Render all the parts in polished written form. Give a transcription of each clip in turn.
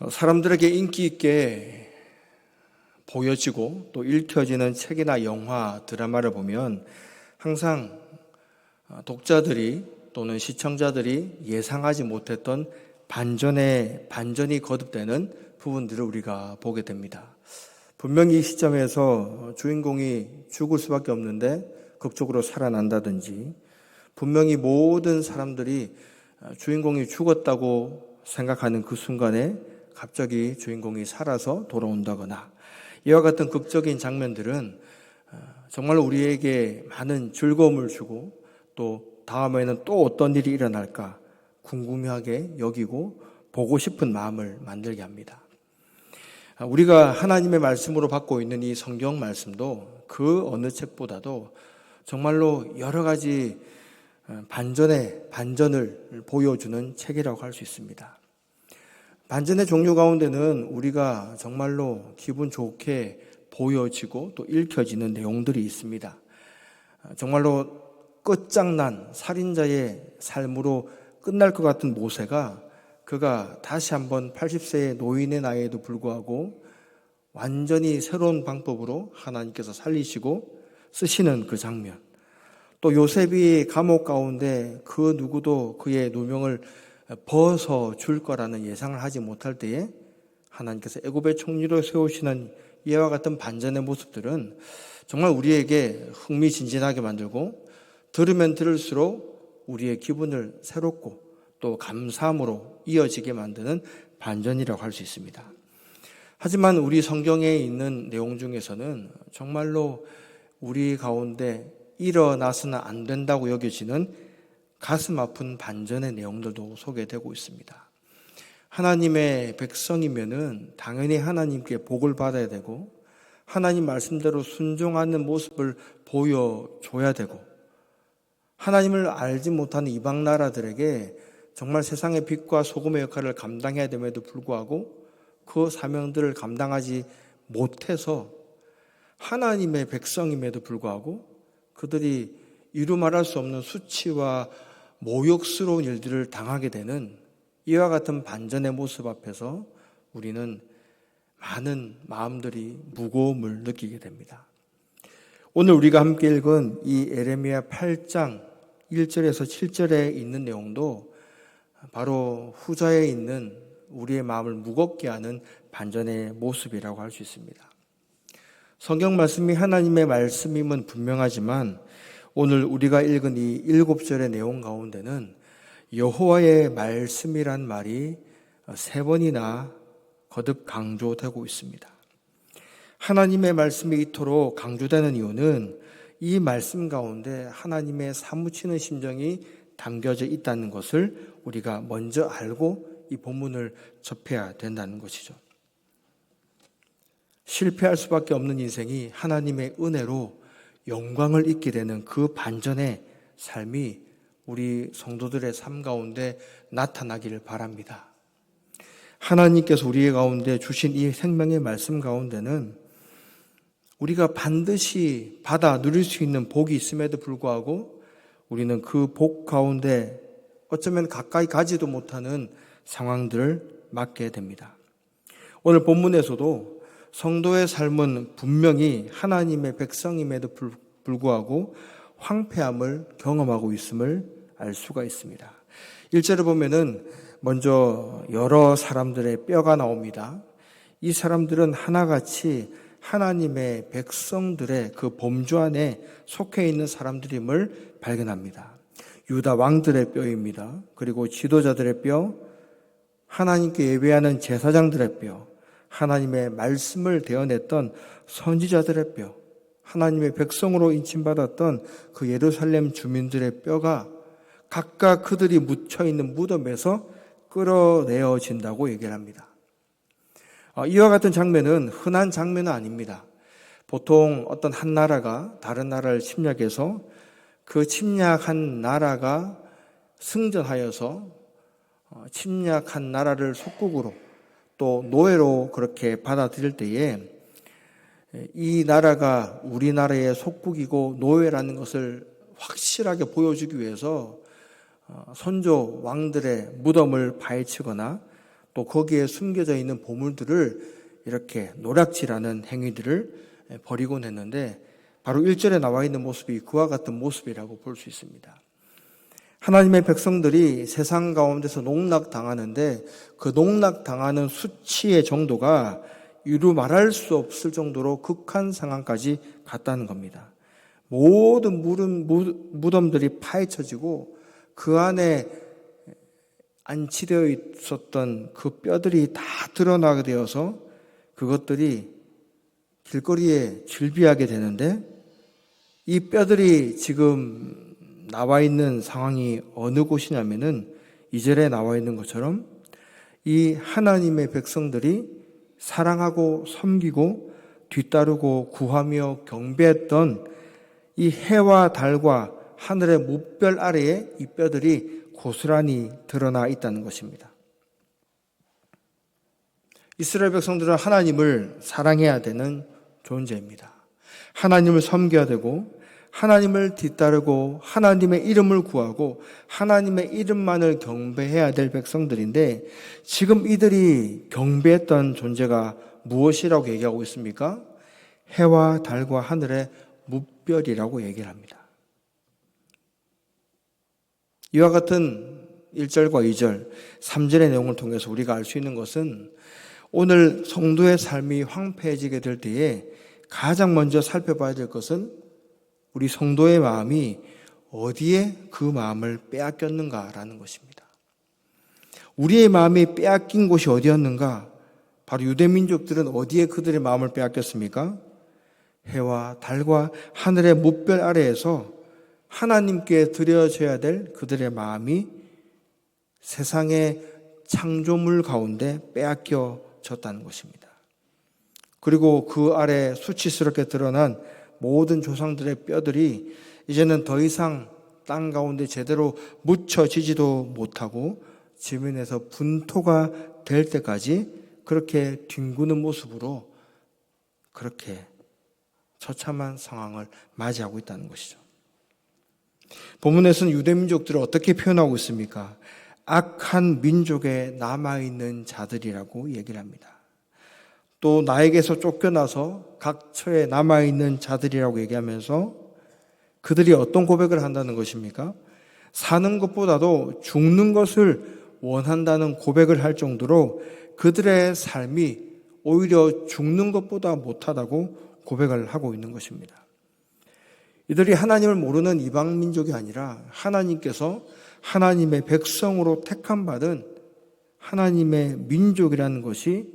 사람들에게 인기 있게 보여지고 또 읽혀지는 책이나 영화, 드라마를 보면 항상 독자들이 또는 시청자들이 예상하지 못했던 반전이 거듭되는 부분들을 우리가 보게 됩니다. 분명히 이 시점에서 주인공이 죽을 수밖에 없는데 극적으로 살아난다든지, 분명히 모든 사람들이 주인공이 죽었다고 생각하는 그 순간에 갑자기 주인공이 살아서 돌아온다거나, 이와 같은 극적인 장면들은 정말 우리에게 많은 즐거움을 주고 또 다음에는 또 어떤 일이 일어날까 궁금하게 여기고 보고 싶은 마음을 만들게 합니다. 우리가 하나님의 말씀으로 받고 있는 이 성경 말씀도 그 어느 책보다도 정말로 여러 가지 반전을 보여주는 책이라고 할 수 있습니다. 반전의 종류 가운데는 우리가 정말로 기분 좋게 보여지고 또 읽혀지는 내용들이 있습니다. 정말로 끝장난 살인자의 삶으로 끝날 것 같은 모세가 그가 다시 한번 80세의 노인의 나이에도 불구하고 완전히 새로운 방법으로 하나님께서 살리시고 쓰시는 그 장면, 또 요셉이 감옥 가운데 그 누구도 그의 누명을 벗어줄 거라는 예상을 하지 못할 때에 하나님께서 애굽의 총리로 세우시는 이와 같은 반전의 모습들은 정말 우리에게 흥미진진하게 만들고 들으면 들을수록 우리의 기분을 새롭고 또 감사함으로 이어지게 만드는 반전이라고 할 수 있습니다. 하지만 우리 성경에 있는 내용 중에서는 정말로 우리 가운데 일어나서는 안 된다고 여겨지는 가슴 아픈 반전의 내용들도 소개되고 있습니다. 하나님의 백성이면은 당연히 하나님께 복을 받아야 되고 하나님 말씀대로 순종하는 모습을 보여줘야 되고, 하나님을 알지 못하는 이방 나라들에게 정말 세상의 빛과 소금의 역할을 감당해야 됨에도 불구하고 그 사명들을 감당하지 못해서 하나님의 백성임에도 불구하고 그들이 이루 말할 수 없는 수치와 모욕스러운 일들을 당하게 되는 이와 같은 반전의 모습 앞에서 우리는 많은 마음들이 무거움을 느끼게 됩니다. 오늘 우리가 함께 읽은 이 예레미야 8장 1절에서 7절에 있는 내용도 바로 후자에 있는 우리의 마음을 무겁게 하는 반전의 모습이라고 할 수 있습니다. 성경 말씀이 하나님의 말씀임은 분명하지만 오늘 우리가 읽은 이 7절의 내용 가운데는 여호와의 말씀이란 말이 3번이나 거듭 강조되고 있습니다. 하나님의 말씀이 이토록 강조되는 이유는 이 말씀 가운데 하나님의 사무치는 심정이 담겨져 있다는 것을 우리가 먼저 알고 이 본문을 접해야 된다는 것이죠. 실패할 수밖에 없는 인생이 하나님의 은혜로 영광을 잊게 되는 그 반전의 삶이 우리 성도들의 삶 가운데 나타나기를 바랍니다. 하나님께서 우리 가운데 주신 이 생명의 말씀 가운데는 우리가 반드시 받아 누릴 수 있는 복이 있음에도 불구하고 우리는 그 복 가운데 어쩌면 가까이 가지도 못하는 상황들을 맞게 됩니다. 오늘 본문에서도 성도의 삶은 분명히 하나님의 백성임에도 불구하고 황폐함을 경험하고 있음을 알 수가 있습니다. 1절을 보면은 먼저 여러 사람들의 뼈가 나옵니다. 이 사람들은 하나같이 하나님의 백성들의 그 범주 안에 속해 있는 사람들임을 발견합니다. 유다 왕들의 뼈입니다. 그리고 지도자들의 뼈, 하나님께 예배하는 제사장들의 뼈, 하나님의 말씀을 대언했던 선지자들의 뼈, 하나님의 백성으로 인침받았던 그 예루살렘 주민들의 뼈가 각각 그들이 묻혀있는 무덤에서 끌어내어진다고 얘기를 합니다. 이와 같은 장면은 흔한 장면은 아닙니다. 보통 어떤 한 나라가 다른 나라를 침략해서 그 침략한 나라가 승전하여서 침략한 나라를 속국으로 또 노예로 그렇게 받아들일 때에 이 나라가 우리나라의 속국이고 노예라는 것을 확실하게 보여주기 위해서 선조 왕들의 무덤을 파헤치거나 또 거기에 숨겨져 있는 보물들을 이렇게 노략질하는 행위들을 벌이곤 했는데 바로 1절에 나와 있는 모습이 그와 같은 모습이라고 볼 수 있습니다. 하나님의 백성들이 세상 가운데서 농락당하는데 그 농락당하는 수치의 정도가 이루 말할 수 없을 정도로 극한 상황까지 갔다는 겁니다. 모든 무덤들이 파헤쳐지고 그 안에 안치되어 있었던 그 뼈들이 다 드러나게 되어서 그것들이 길거리에 즐비하게 되는데 이 뼈들이 지금 나와 있는 상황이 어느 곳이냐면은 2절에 나와 있는 것처럼 이 하나님의 백성들이 사랑하고 섬기고 뒤따르고 구하며 경배했던 이 해와 달과 하늘의 무별 아래에 이 뼈들이 고스란히 드러나 있다는 것입니다. 이스라엘 백성들은 하나님을 사랑해야 되는 존재입니다. 하나님을 섬겨야 되고 하나님을 뒤따르고 하나님의 이름을 구하고 하나님의 이름만을 경배해야 될 백성들인데 지금 이들이 경배했던 존재가 무엇이라고 얘기하고 있습니까? 해와 달과 하늘의 무별이라고 얘기를 합니다. 이와 같은 1절과 2절, 3절의 내용을 통해서 우리가 알 수 있는 것은 오늘 성도의 삶이 황폐해지게 될 때에 가장 먼저 살펴봐야 될 것은 우리 성도의 마음이 어디에 그 마음을 빼앗겼는가라는 것입니다. 우리의 마음이 빼앗긴 곳이 어디였는가? 바로 유대민족들은 어디에 그들의 마음을 빼앗겼습니까? 해와 달과 하늘의 무별 아래에서 하나님께 드려져야 될 그들의 마음이 세상의 창조물 가운데 빼앗겨졌다는 것입니다. 그리고 그 아래 수치스럽게 드러난 모든 조상들의 뼈들이 이제는 더 이상 땅 가운데 제대로 묻혀지지도 못하고 지면에서 분토가 될 때까지 그렇게 뒹구는 모습으로 그렇게 처참한 상황을 맞이하고 있다는 것이죠. 본문에서는 유대민족들을 어떻게 표현하고 있습니까? 악한 민족에 남아있는 자들이라고 얘기를 합니다. 또 나에게서 쫓겨나서 각처에 남아있는 자들이라고 얘기하면서 그들이 어떤 고백을 한다는 것입니까? 사는 것보다도 죽는 것을 원한다는 고백을 할 정도로 그들의 삶이 오히려 죽는 것보다 못하다고 고백을 하고 있는 것입니다. 이들이 하나님을 모르는 이방 민족이 아니라 하나님께서 하나님의 백성으로 택함받은 하나님의 민족이라는 것이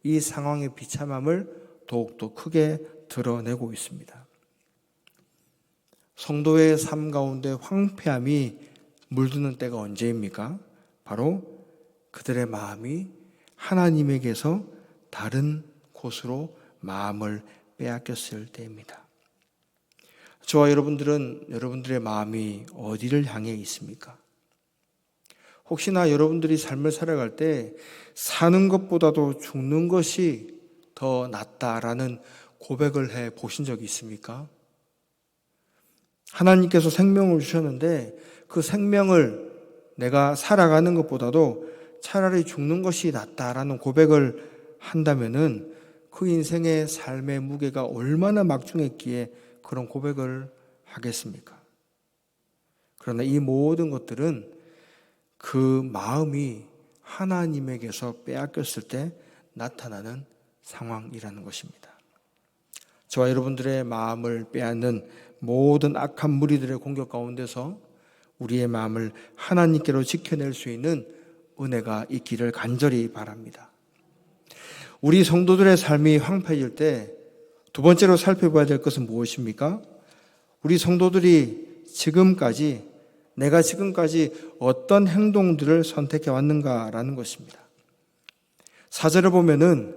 이 상황의 비참함을 더욱더 크게 드러내고 있습니다. 성도의 삶 가운데 황폐함이 물드는 때가 언제입니까? 바로 그들의 마음이 하나님에게서 다른 곳으로 마음을 빼앗겼을 때입니다. 저와 여러분들은 여러분들의 마음이 어디를 향해 있습니까? 혹시나 여러분들이 삶을 살아갈 때 사는 것보다도 죽는 것이 더 낫다라는 고백을 해 보신 적이 있습니까? 하나님께서 생명을 주셨는데 그 생명을 내가 살아가는 것보다도 차라리 죽는 것이 낫다라는 고백을 한다면은 그 인생의 삶의 무게가 얼마나 막중했기에 그런 고백을 하겠습니까? 그러나 이 모든 것들은 그 마음이 하나님에게서 빼앗겼을 때 나타나는 상황이라는 것입니다. 저와 여러분들의 마음을 빼앗는 모든 악한 무리들의 공격 가운데서 우리의 마음을 하나님께로 지켜낼 수 있는 은혜가 있기를 간절히 바랍니다. 우리 성도들의 삶이 황폐해질 때 두 번째로 살펴봐야 될 것은 무엇입니까? 우리 성도들이 내가 지금까지 어떤 행동들을 선택해 왔는가라는 것입니다. 4절을 보면은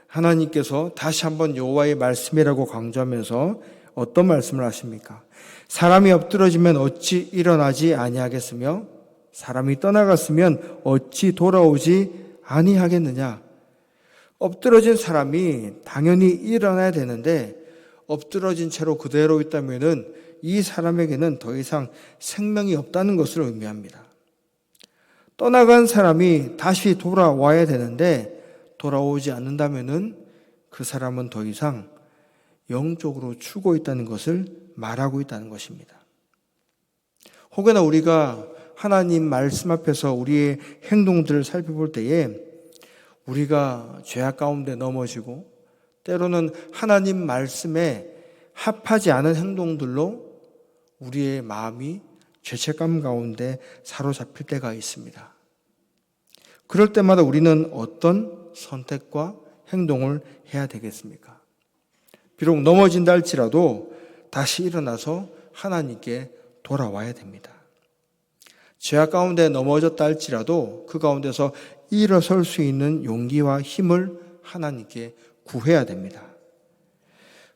하나님께서 다시 한번 여호와의 말씀이라고 강조하면서 어떤 말씀을 하십니까? 사람이 엎드러지면 어찌 일어나지 아니하겠으며 사람이 떠나갔으면 어찌 돌아오지 아니하겠느냐? 엎드러진 사람이 당연히 일어나야 되는데 엎드러진 채로 그대로 있다면은 이 사람에게는 더 이상 생명이 없다는 것을 의미합니다. 떠나간 사람이 다시 돌아와야 되는데 돌아오지 않는다면은 그 사람은 더 이상 영적으로 죽어 있다는 것을 말하고 있다는 것입니다. 혹여나 우리가 하나님 말씀 앞에서 우리의 행동들을 살펴볼 때에 우리가 죄악 가운데 넘어지고 때로는 하나님 말씀에 합하지 않은 행동들로 우리의 마음이 죄책감 가운데 사로잡힐 때가 있습니다. 그럴 때마다 우리는 어떤 선택과 행동을 해야 되겠습니까? 비록 넘어진다 할지라도 다시 일어나서 하나님께 돌아와야 됩니다. 죄악 가운데 넘어졌다 할지라도 그 가운데서 일어설 수 있는 용기와 힘을 하나님께 구해야 됩니다.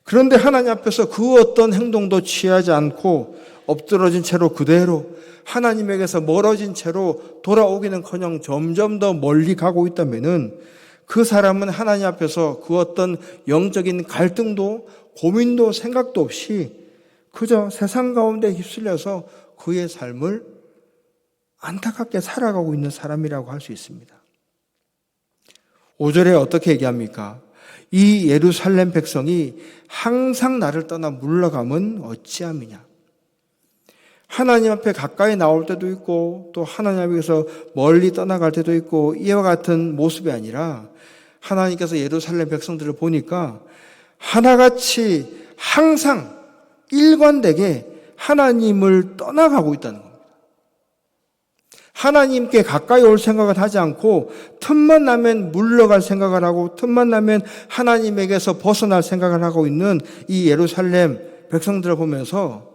그런데 하나님 앞에서 그 어떤 행동도 취하지 않고 엎드러진 채로 그대로 하나님에게서 멀어진 채로 돌아오기는커녕 점점 더 멀리 가고 있다면은 그 사람은 하나님 앞에서 그 어떤 영적인 갈등도 고민도 생각도 없이 그저 세상 가운데 휩쓸려서 그의 삶을 안타깝게 살아가고 있는 사람이라고 할 수 있습니다. 5절에 어떻게 얘기합니까? 이 예루살렘 백성이 항상 나를 떠나 물러감은 어찌함이냐. 하나님 앞에 가까이 나올 때도 있고 또 하나님 앞에서 멀리 떠나갈 때도 있고 이와 같은 모습이 아니라 하나님께서 예루살렘 백성들을 보니까 하나같이 항상 일관되게 하나님을 떠나가고 있다는 겁니다. 하나님께 가까이 올 생각을 하지 않고 틈만 나면 물러갈 생각을 하고 틈만 나면 하나님에게서 벗어날 생각을 하고 있는 이 예루살렘 백성들을 보면서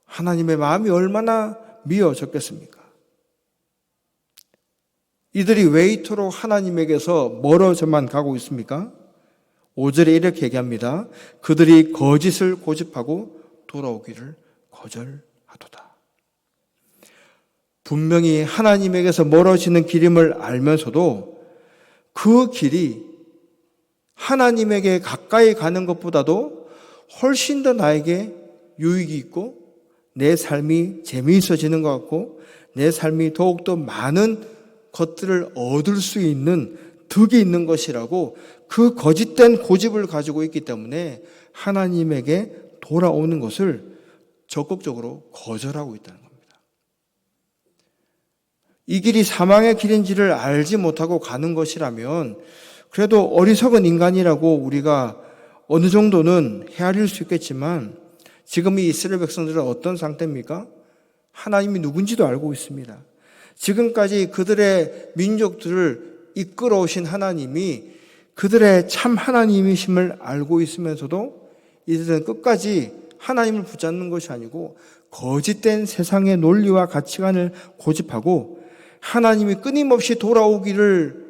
하나님의 마음이 얼마나 미어졌겠습니까? 이들이 왜 이토록 하나님에게서 멀어져만 가고 있습니까? 5절에 이렇게 얘기합니다. 그들이 거짓을 고집하고 돌아오기를 거절하도다. 분명히 하나님에게서 멀어지는 길임을 알면서도 그 길이 하나님에게 가까이 가는 것보다도 훨씬 더 나에게 유익이 있고 내 삶이 재미있어지는 것 같고 내 삶이 더욱더 많은 것들을 얻을 수 있는 득이 있는 것이라고 그 거짓된 고집을 가지고 있기 때문에 하나님에게 돌아오는 것을 적극적으로 거절하고 있다는 겁니다. 이 길이 사망의 길인지를 알지 못하고 가는 것이라면 그래도 어리석은 인간이라고 우리가 어느 정도는 헤아릴 수 있겠지만 지금 이 이스라엘 백성들은 어떤 상태입니까? 하나님이 누군지도 알고 있습니다. 지금까지 그들의 민족들을 이끌어 오신 하나님이 그들의 참 하나님이심을 알고 있으면서도 이들은 끝까지 하나님을 붙잡는 것이 아니고 거짓된 세상의 논리와 가치관을 고집하고 하나님이 끊임없이 돌아오기를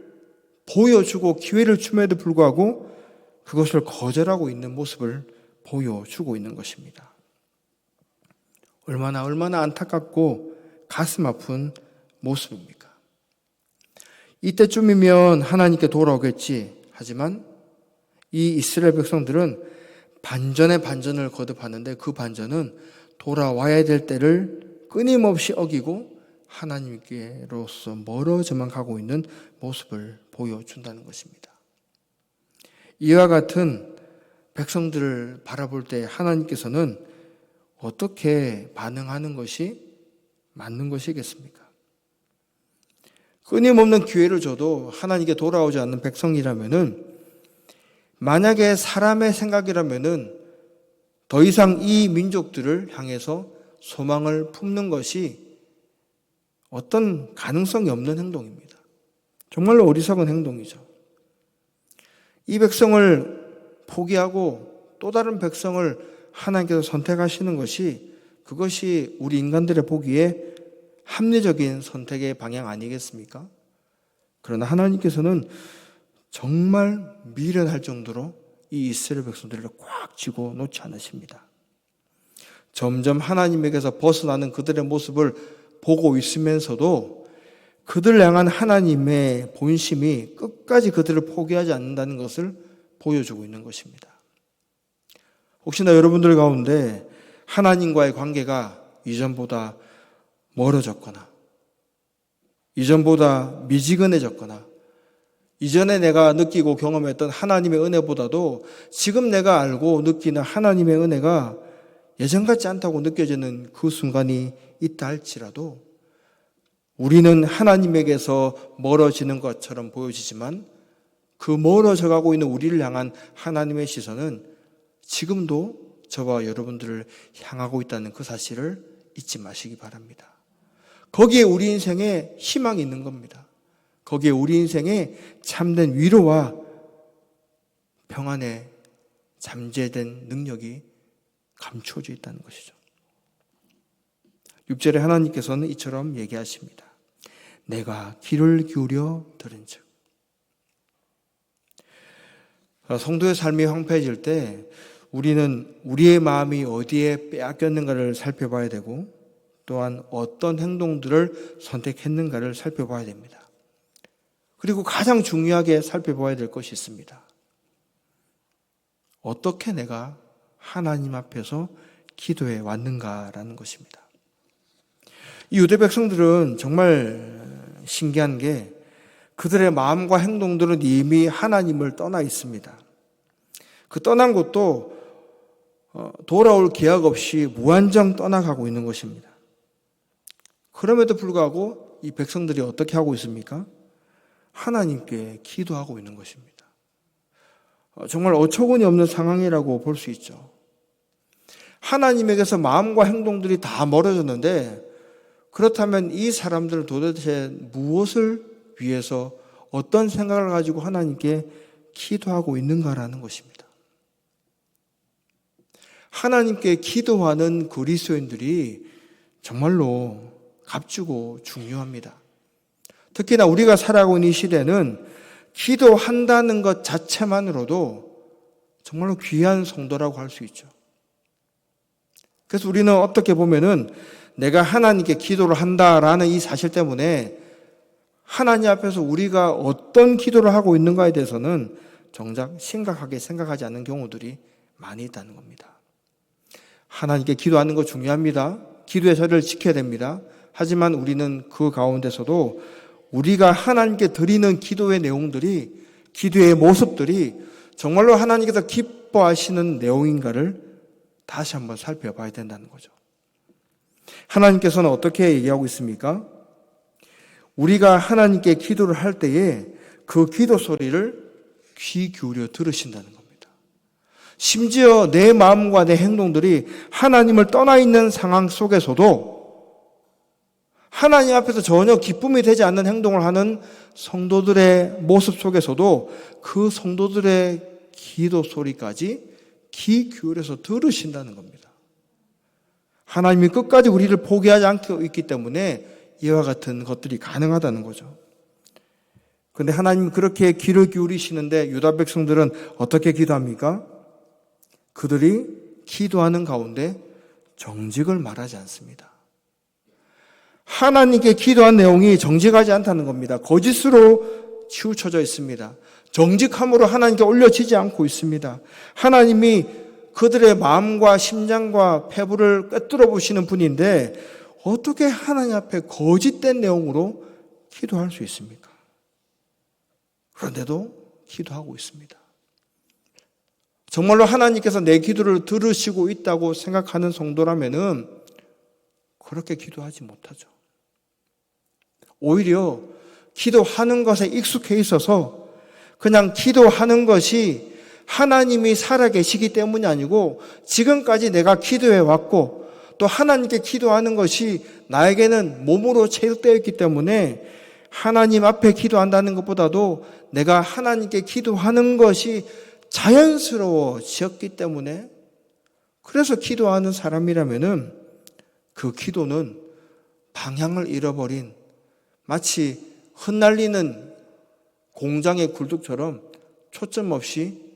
보여주고 기회를 줌에도 불구하고 그것을 거절하고 있는 모습을 보여주고 있는 것입니다. 얼마나 안타깝고 가슴 아픈 모습입니까? 이때쯤이면 하나님께 돌아오겠지. 하지만 이 이스라엘 백성들은 반전에 반전을 거듭하는데 그 반전은 돌아와야 될 때를 끊임없이 어기고 하나님께로서 멀어져만 가고 있는 모습을 보여준다는 것입니다. 이와 같은 백성들을 바라볼 때 하나님께서는 어떻게 반응하는 것이 맞는 것이겠습니까? 끊임없는 기회를 줘도 하나님께 돌아오지 않는 백성이라면은 만약에 사람의 생각이라면은 더 이상 이 민족들을 향해서 소망을 품는 것이 어떤 가능성이 없는 행동입니다. 정말로 어리석은 행동이죠. 이 백성을 포기하고 또 다른 백성을 하나님께서 선택하시는 것이 그것이 우리 인간들의 보기에 합리적인 선택의 방향 아니겠습니까? 그러나 하나님께서는 정말 미련할 정도로 이 이스라엘 백성들을 꽉 쥐고 놓지 않으십니다. 점점 하나님에게서 벗어나는 그들의 모습을 보고 있으면서도 그들을 향한 하나님의 본심이 끝까지 그들을 포기하지 않는다는 것을 보여주고 있는 것입니다. 혹시나 여러분들 가운데 하나님과의 관계가 이전보다 멀어졌거나 이전보다 미지근해졌거나 이전에 내가 느끼고 경험했던 하나님의 은혜보다도 지금 내가 알고 느끼는 하나님의 은혜가 예전 같지 않다고 느껴지는 그 순간이 있다 할지라도 우리는 하나님에게서 멀어지는 것처럼 보여지지만 그 멀어져 가고 있는 우리를 향한 하나님의 시선은 지금도 저와 여러분들을 향하고 있다는 그 사실을 잊지 마시기 바랍니다. 거기에 우리 인생에 희망이 있는 겁니다. 거기에 우리 인생에 참된 위로와 평안의 잠재된 능력이 감춰져 있다는 것이죠. 6절에 하나님께서는 이처럼 얘기하십니다. 내가 귀를 기울여 들은즉. 성도의 삶이 황폐해질 때 우리는 우리의 마음이 어디에 빼앗겼는가를 살펴봐야 되고 또한 어떤 행동들을 선택했는가를 살펴봐야 됩니다. 그리고 가장 중요하게 살펴봐야 될 것이 있습니다. 어떻게 내가 하나님 앞에서 기도해 왔는가라는 것입니다. 이 유대 백성들은 정말 신기한 게 그들의 마음과 행동들은 이미 하나님을 떠나 있습니다. 그 떠난 곳도 돌아올 기약 없이 무한정 떠나가고 있는 것입니다. 그럼에도 불구하고 이 백성들이 어떻게 하고 있습니까? 하나님께 기도하고 있는 것입니다. 정말 어처구니 없는 상황이라고 볼 수 있죠. 하나님에게서 마음과 행동들이 다 멀어졌는데 그렇다면 이 사람들은 도대체 무엇을 위해서 어떤 생각을 가지고 하나님께 기도하고 있는가라는 것입니다. 하나님께 기도하는 그리스도인들이 정말로 값지고 중요합니다. 특히나 우리가 살아가고 있는 이 시대는 기도한다는 것 자체만으로도 정말로 귀한 성도라고 할 수 있죠. 그래서 우리는 어떻게 보면은 내가 하나님께 기도를 한다라는 이 사실 때문에 하나님 앞에서 우리가 어떤 기도를 하고 있는가에 대해서는 정작 심각하게 생각하지 않는 경우들이 많이 있다는 겁니다. 하나님께 기도하는 거 중요합니다. 기도의 자리를 지켜야 됩니다. 하지만 우리는 그 가운데서도 우리가 하나님께 드리는 기도의 내용들이, 기도의 모습들이 정말로 하나님께서 기뻐하시는 내용인가를 다시 한번 살펴봐야 된다는 거죠. 하나님께서는 어떻게 얘기하고 있습니까? 우리가 하나님께 기도를 할 때에 그 기도 소리를 귀 기울여 들으신다는 겁니다. 심지어 내 마음과 내 행동들이 하나님을 떠나 있는 상황 속에서도 하나님 앞에서 전혀 기쁨이 되지 않는 행동을 하는 성도들의 모습 속에서도 그 성도들의 기도 소리까지 귀 기울여서 들으신다는 겁니다. 하나님이 끝까지 우리를 포기하지 않고 있기 때문에 이와 같은 것들이 가능하다는 거죠. 그런데 하나님이 그렇게 귀를 기울이시는데 유다 백성들은 어떻게 기도합니까? 그들이 기도하는 가운데 정직을 말하지 않습니다. 하나님께 기도한 내용이 정직하지 않다는 겁니다. 거짓으로 치우쳐져 있습니다. 정직함으로 하나님께 올려지지 않고 있습니다. 하나님이 그들의 마음과 심장과 폐부를 꿰뚫어 보시는 분인데 어떻게 하나님 앞에 거짓된 내용으로 기도할 수 있습니까? 그런데도 기도하고 있습니다. 정말로 하나님께서 내 기도를 들으시고 있다고 생각하는 성도라면은 그렇게 기도하지 못하죠. 오히려 기도하는 것에 익숙해 있어서 그냥 기도하는 것이 하나님이 살아계시기 때문이 아니고 지금까지 내가 기도해 왔고 또 하나님께 기도하는 것이 나에게는 몸으로 체육되어 있기 때문에 하나님 앞에 기도한다는 것보다도 내가 하나님께 기도하는 것이 자연스러워졌기 때문에 그래서 기도하는 사람이라면은 그 기도는 방향을 잃어버린 마치 흩날리는 공장의 굴뚝처럼 초점 없이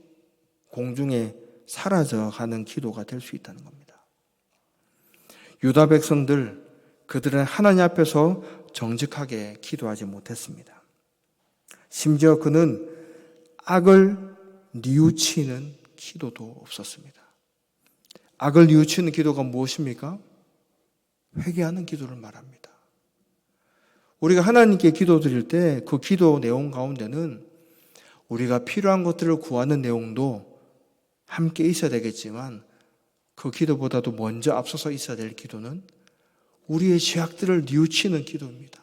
공중에 사라져가는 기도가 될 수 있다는 겁니다. 유다 백성들, 그들은 하나님 앞에서 정직하게 기도하지 못했습니다. 심지어 그는 악을 뉘우치는 기도도 없었습니다. 악을 뉘우치는 기도가 무엇입니까? 회개하는 기도를 말합니다. 우리가 하나님께 기도드릴 때 그 기도 내용 가운데는 우리가 필요한 것들을 구하는 내용도 함께 있어야 되겠지만 그 기도보다도 먼저 앞서서 있어야 될 기도는 우리의 죄악들을 뉘우치는 기도입니다.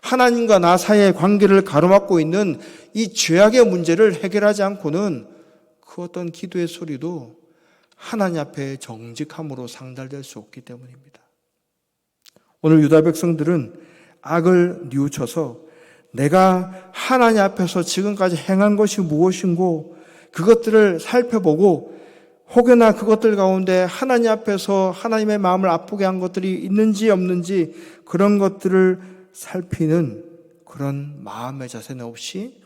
하나님과 나 사이의 관계를 가로막고 있는 이 죄악의 문제를 해결하지 않고는 그 어떤 기도의 소리도 하나님 앞에 정직함으로 상달될 수 없기 때문입니다. 오늘 유다 백성들은 악을 뉘우쳐서 내가 하나님 앞에서 지금까지 행한 것이 무엇인고 그것들을 살펴보고 혹여나 그것들 가운데 하나님 앞에서 하나님의 마음을 아프게 한 것들이 있는지 없는지 그런 것들을 살피는 그런 마음의 자세는 없이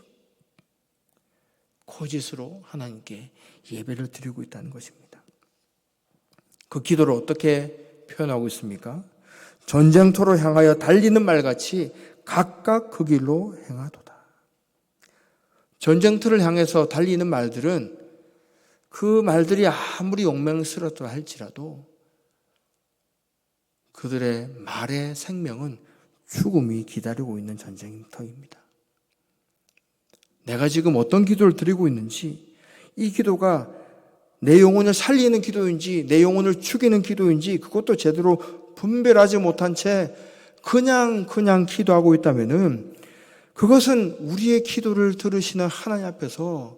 거짓으로 하나님께 예배를 드리고 있다는 것입니다. 그 기도를 어떻게 표현하고 있습니까? 전쟁터로 향하여 달리는 말같이 각각 그 길로 행하도다. 전쟁터를 향해서 달리는 말들은 그 말들이 아무리 용맹스럽다 할지라도 그들의 말의 생명은 죽음이 기다리고 있는 전쟁터입니다. 내가 지금 어떤 기도를 드리고 있는지, 이 기도가 내 영혼을 살리는 기도인지 내 영혼을 죽이는 기도인지 그것도 제대로 분별하지 못한 채 그냥 기도하고 있다면은 그것은 우리의 기도를 들으시는 하나님 앞에서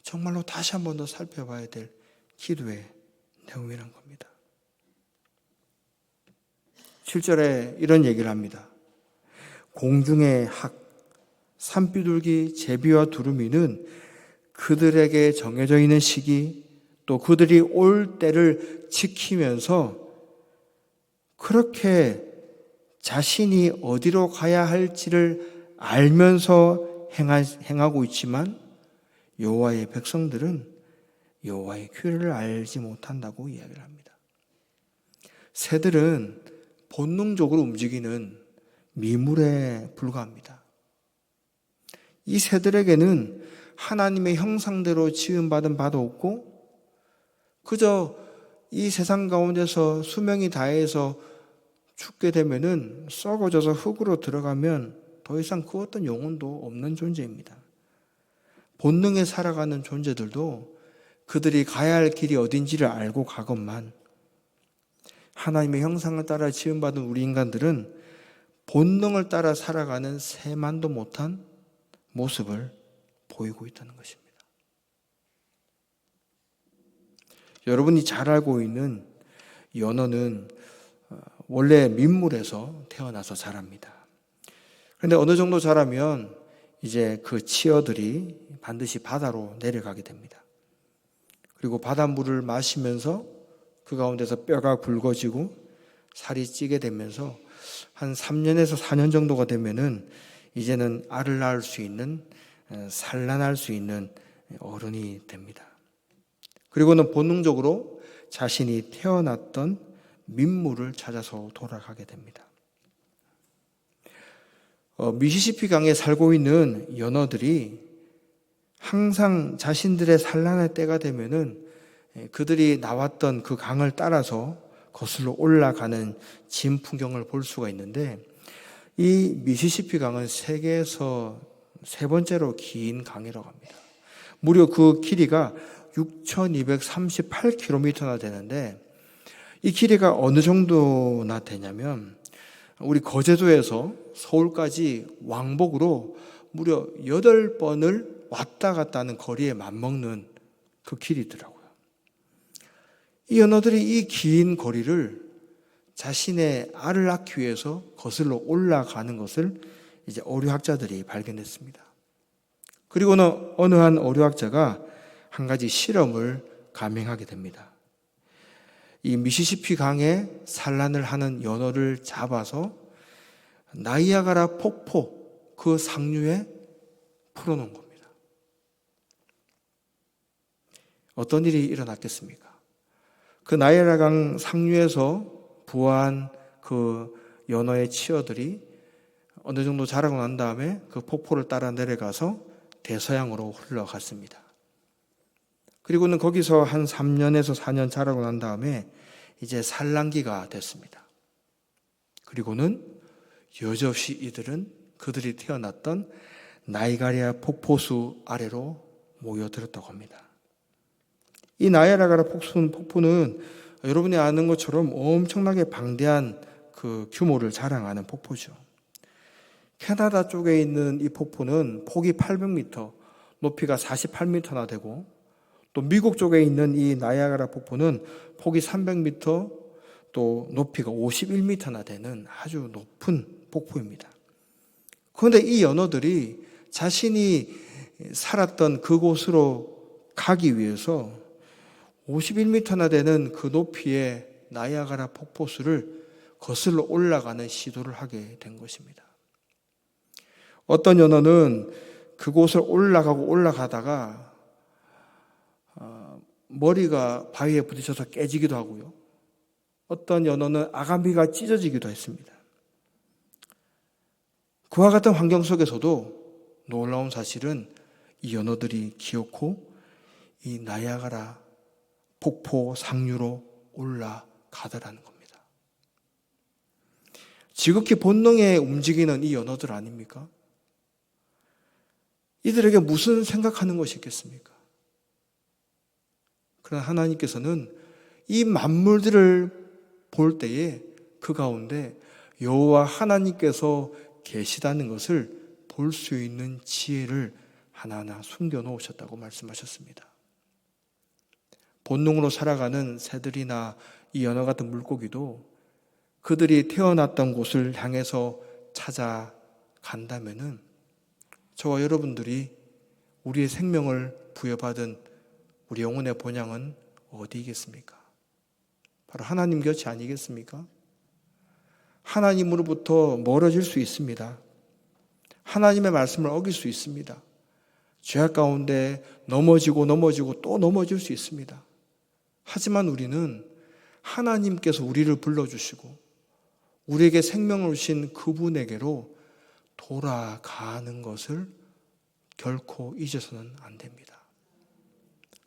정말로 다시 한 번 더 살펴봐야 될 기도의 내용이란 겁니다. 7절에 이런 얘기를 합니다. 공중의 학, 산비둘기, 제비와 두루미는 그들에게 정해져 있는 시기 또 그들이 올 때를 지키면서 그렇게 자신이 어디로 가야 할지를 알면서 행하고 있지만 여호와의 백성들은 여호와의 규례를 알지 못한다고 이야기를 합니다. 새들은 본능적으로 움직이는 미물에 불과합니다. 이 새들에게는 하나님의 형상대로 지음받은 바도 없고 그저 이 세상 가운데서 수명이 다해서 죽게 되면은 썩어져서 흙으로 들어가면 더 이상 그 어떤 영혼도 없는 존재입니다. 본능에 살아가는 존재들도 그들이 가야 할 길이 어딘지를 알고 가건만 하나님의 형상을 따라 지음받은 우리 인간들은 본능을 따라 살아가는 새만도 못한 모습을 보이고 있다는 것입니다. 여러분이 잘 알고 있는 연어는 원래 민물에서 태어나서 자랍니다. 그런데 어느 정도 자라면 이제 그 치어들이 반드시 바다로 내려가게 됩니다. 그리고 바닷물을 마시면서 그 가운데서 뼈가 굵어지고 살이 찌게 되면서 한 3년에서 4년 정도가 되면은 이제는 알을 낳을 수 있는, 산란할 수 있는 어른이 됩니다. 그리고는 본능적으로 자신이 태어났던 민물을 찾아서 돌아가게 됩니다. 미시시피 강에 살고 있는 연어들이 항상 자신들의 산란의 때가 되면은 그들이 나왔던 그 강을 따라서 거슬러 올라가는 진 풍경을 볼 수가 있는데 이 미시시피 강은 세계에서 세 번째로 긴 강이라고 합니다. 무려 그 길이가 6,238km나 되는데 이 길이가 어느 정도나 되냐면 우리 거제도에서 서울까지 왕복으로 무려 8번을 왔다 갔다 하는 거리에 맞먹는 그 길이더라고요. 이 연어들이 이 긴 거리를 자신의 알을 낳기 위해서 거슬러 올라가는 것을 이제 어류학자들이 발견했습니다. 그리고는 어느 한 어류학자가 한 가지 실험을 감행하게 됩니다. 이 미시시피 강에 산란을 하는 연어를 잡아서 나이아가라 폭포 그 상류에 풀어놓은 겁니다. 어떤 일이 일어났겠습니까? 그 나이아가라 강 상류에서 부화한 그 연어의 치어들이 어느 정도 자라고 난 다음에 그 폭포를 따라 내려가서 대서양으로 흘러갔습니다. 그리고는 거기서 한 3년에서 4년 자라고 난 다음에 이제 산란기가 됐습니다. 그리고는 여지없이 이들은 그들이 태어났던 나이가라 폭포수 아래로 모여들었다고 합니다. 이 나이아가라 폭포는 여러분이 아는 것처럼 엄청나게 방대한 그 규모를 자랑하는 폭포죠. 캐나다 쪽에 있는 이 폭포는 폭이 800m, 높이가 48m나 되고, 또 미국 쪽에 있는 이 나이아가라 폭포는 폭이 300m, 또 높이가 51m나 되는 아주 높은 폭포입니다. 그런데 이 연어들이 자신이 살았던 그곳으로 가기 위해서 51m나 되는 그 높이의 나이아가라 폭포수를 거슬러 올라가는 시도를 하게 된 것입니다. 어떤 연어는 그곳을 올라가다가 머리가 바위에 부딪혀서 깨지기도 하고요. 어떤 연어는 아가미가 찢어지기도 했습니다. 그와 같은 환경 속에서도 놀라운 사실은 이 연어들이 기어코 이 나이아가라 폭포 상류로 올라가더라는 겁니다. 지극히 본능에 움직이는 이 연어들 아닙니까? 이들에게 무슨 생각하는 것이 있겠습니까? 그러나 하나님께서는 이 만물들을 볼 때에 그 가운데 여호와 하나님께서 계시다는 것을 볼 수 있는 지혜를 하나하나 숨겨놓으셨다고 말씀하셨습니다. 본능으로 살아가는 새들이나 이 연어 같은 물고기도 그들이 태어났던 곳을 향해서 찾아간다면은 저와 여러분들이 우리의 생명을 부여받은 우리 영혼의 본향은 어디이겠습니까? 바로 하나님 곁이 아니겠습니까? 하나님으로부터 멀어질 수 있습니다. 하나님의 말씀을 어길 수 있습니다. 죄악 가운데 넘어지고 또 넘어질 수 있습니다. 하지만 우리는 하나님께서 우리를 불러주시고 우리에게 생명을 주신 그분에게로 돌아가는 것을 결코 잊어서는 안 됩니다.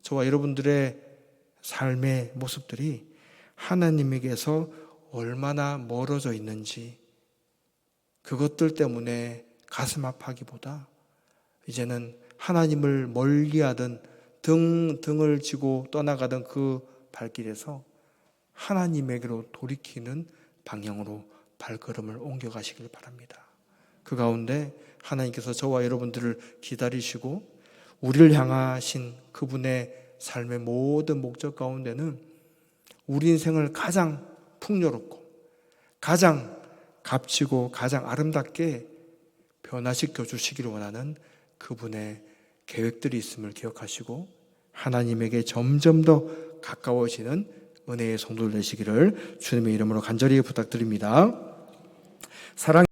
저와 여러분들의 삶의 모습들이 하나님에게서 얼마나 멀어져 있는지, 그것들 때문에 가슴 아파하기보다 이제는 하나님을 멀리하던 등을 지고 떠나가던 그 발길에서 하나님에게로 돌이키는 방향으로 발걸음을 옮겨가시길 바랍니다. 그 가운데 하나님께서 저와 여러분들을 기다리시고 우리를 향하신 그분의 삶의 모든 목적 가운데는 우리 인생을 가장 풍요롭고 가장 값지고 가장 아름답게 변화시켜 주시기를 원하는 그분의 계획들이 있음을 기억하시고 하나님에게 점점 더 가까워지는 은혜의 성도들 되시기를 주님의 이름으로 간절히 부탁드립니다. 사랑